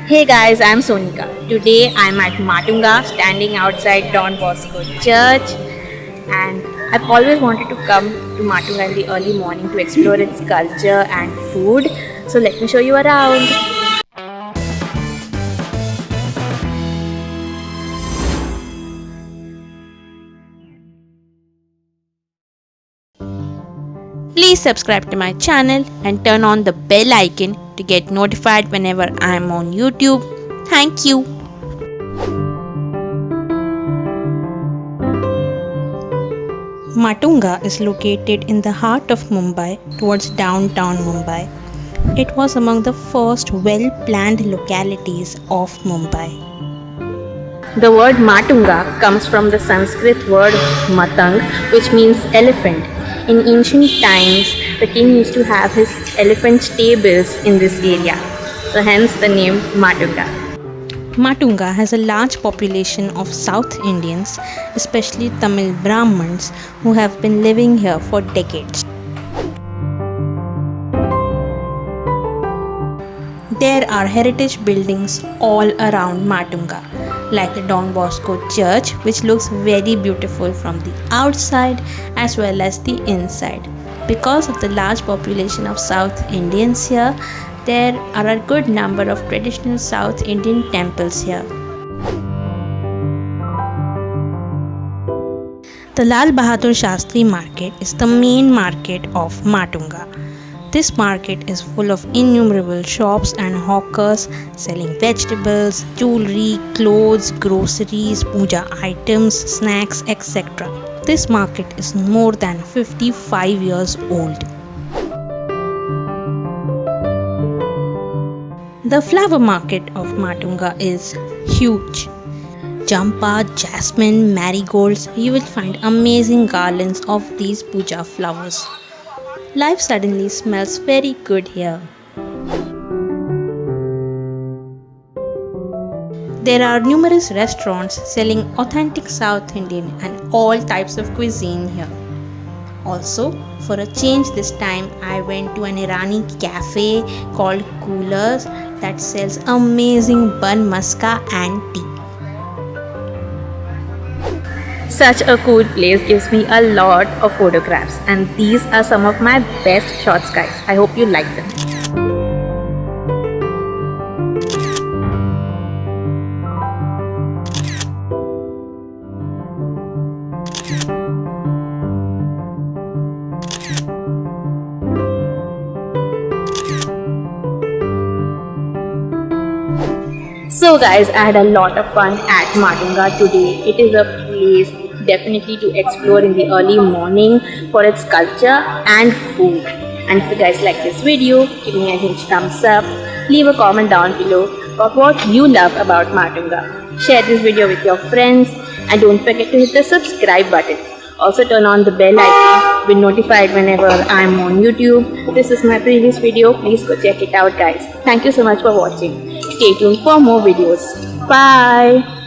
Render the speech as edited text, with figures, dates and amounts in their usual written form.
Hey guys, I'm Sonika. Today I'm at Matunga standing outside Don Bosco Church, and I've always wanted to come to Matunga in the early morning to explore its culture and food. So let me show you around. Please subscribe to my channel and turn on the bell icon to get notified whenever I'm on YouTube. Thank you. Matunga is located in the heart of Mumbai towards downtown Mumbai. It was among the first well-planned localities of Mumbai. The word Matunga comes from the Sanskrit word Matang, which means elephant. In ancient times, the king used to have his elephant stables in this area, so hence the name Matunga. Matunga has a large population of South Indians, especially Tamil Brahmins, who have been living here for decades. There are heritage buildings all around Matunga, like the Don Bosco Church, which looks very beautiful from the outside as well as the inside. Because of the large population of South Indians here, there are a good number of traditional South Indian temples here. The Lal Bahadur Shastri market is the main market of Matunga. This market is full of innumerable shops and hawkers selling vegetables, jewelry, clothes, groceries, puja items, snacks, etc. This market is more than 55 years old. The flower market of Matunga is huge. Champa, jasmine, marigolds, you will find amazing garlands of these puja flowers. Life suddenly smells very good here. There are numerous restaurants selling authentic South Indian and all types of cuisine here. Also, for a change this time, I went to an Irani cafe called Coolers that sells amazing bun maska and tea. Such a cool place gives me a lot of photographs, and these are some of my best shots, guys. I hope you like them. So guys, I had a lot of fun at Matunga today. It is a place definitely to explore in the early morning for its culture and food. And if you guys like this video, give me a huge thumbs up. Leave a comment down below about what you love about Matunga. Share this video with your friends and don't forget to hit the subscribe button. Also turn on the bell icon to be notified whenever I'm on YouTube. This is my previous video. Please go check it out, guys. Thank you so much for watching. Stay tuned for more videos. Bye.